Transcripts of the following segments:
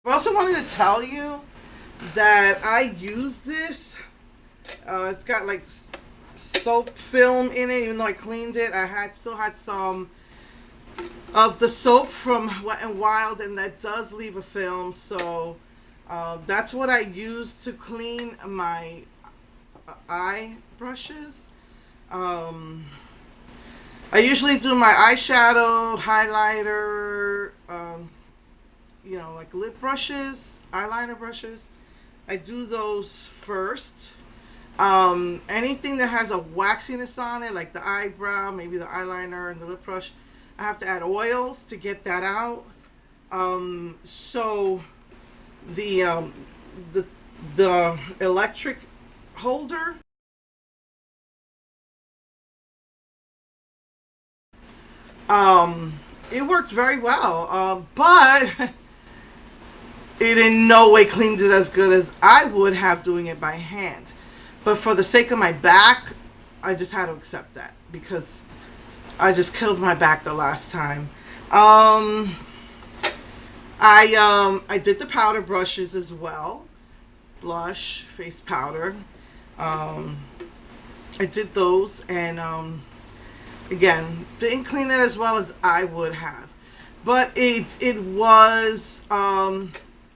I also wanted to tell you that I use this. It's got like soap film in it. Even though I cleaned it, I had still had some of the soap from Wet and Wild, and that does leave a film. So that's what I use to clean my eye brushes. Um, I usually do my eyeshadow, highlighter, like lip brushes, eyeliner brushes. I do those first. Anything that has a waxiness on it, like the eyebrow, maybe the eyeliner and the lip brush, I have to add oils to get that out. So the um, the the electric holder, um, it worked very well, but it in no way cleaned it as good as I would have doing it by hand. But for the sake of my back, I just had to accept that because I just killed my back the last time. Um, I did the powder brushes as well, blush, face powder. Um, I did those, and again, didn't clean it as well as I would have, but it was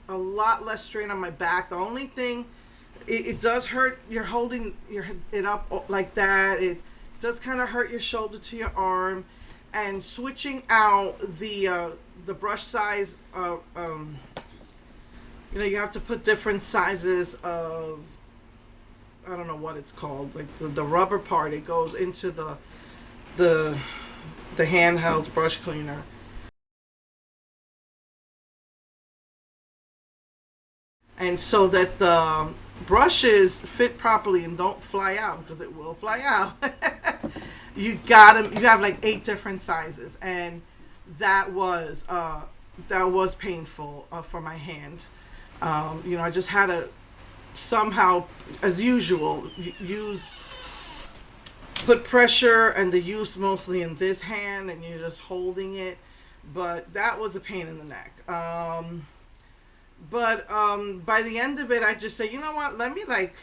a lot less strain on my back. The only thing, it does hurt. You're holding it up like that. It does kind of hurt your shoulder to your arm, and switching out the brush size. You have to put different sizes of, I don't know what it's called, like the rubber part. It goes into the the handheld brush cleaner, and so that the brushes fit properly and don't fly out, because it will fly out. You have like 8 different sizes, and that was painful for my hand. I just had to somehow, as usual, use put pressure and the use mostly in this hand, and you're just holding it. But that was a pain in the neck. But by the end of it, I just say, you know what? Let me like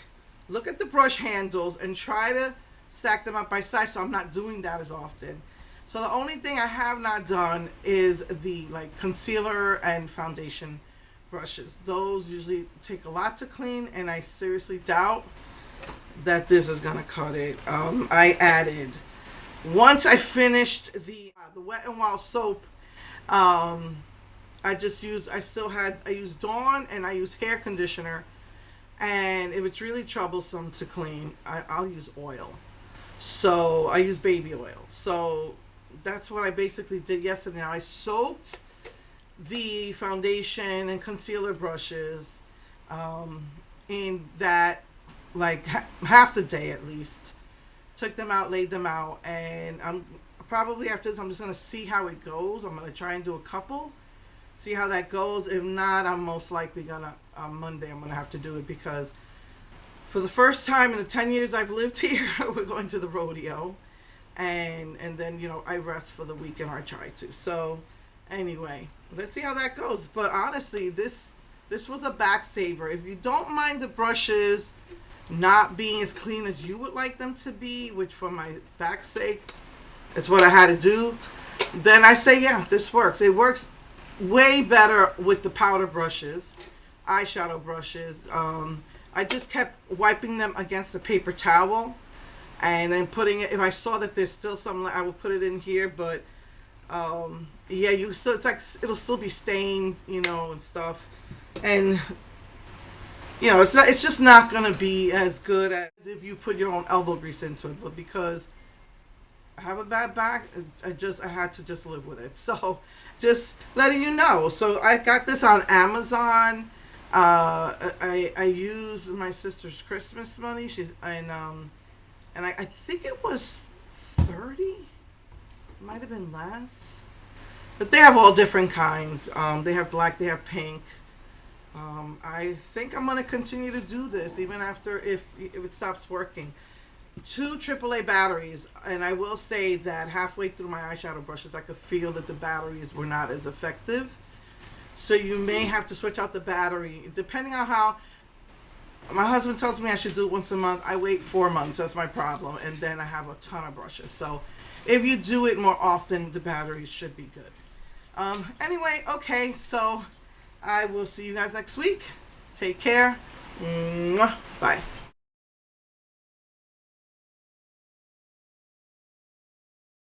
look at the brush handles and try to stack them up by size, so I'm not doing that as often. So the only thing I have not done is the like concealer and foundation brushes. Those usually take a lot to clean, and I seriously doubt that this is gonna cut it. I added, once I finished the Wet and Wild soap. I used Dawn, and I used hair conditioner, and if it's really troublesome to clean, I'll use oil. So I use baby oil. So that's what I basically did yesterday. Now I soaked the foundation and concealer brushes in that, like half the day at least. Took them out, laid them out, and I'm probably, after this, I'm just gonna see how it goes. I'm gonna try and do a couple, see how that goes. If not, I'm most likely gonna, on Monday, I'm gonna have to do it, because for the first time in the 10 years I've lived here, we're going to the rodeo, and then I rest for the weekend, or I try to. So anyway, let's see how that goes. But honestly, this was a back saver. If you don't mind the brushes not being as clean as you would like them to be, which for my back's sake is what I had to do, then I say, yeah, this works. It works way better with the powder brushes, eyeshadow brushes. I just kept wiping them against the paper towel, and then putting it, if I saw that there's still some, I will put it in here. But yeah, it's like it'll still be stained, and stuff. And it's just not gonna be as good as if you put your own elbow grease into it. But because I have a bad back, I had to just live with it. So just letting you know. So I got this on Amazon. I used my sister's Christmas money. I think it was 30. Might have been less. But they have all different kinds. They have black, they have pink. I think I'm gonna continue to do this even after, if it stops working. 2 AAA batteries, and I will say that halfway through my eyeshadow brushes, I could feel that the batteries were not as effective. So you may have to switch out the battery depending on how. My husband tells me I should do it once a month. I wait 4 months. That's my problem. And then I have a ton of brushes. So if you do it more often, the batteries should be good. Anyway, okay. So I will see you guys next week. Take care. Mwah. Bye.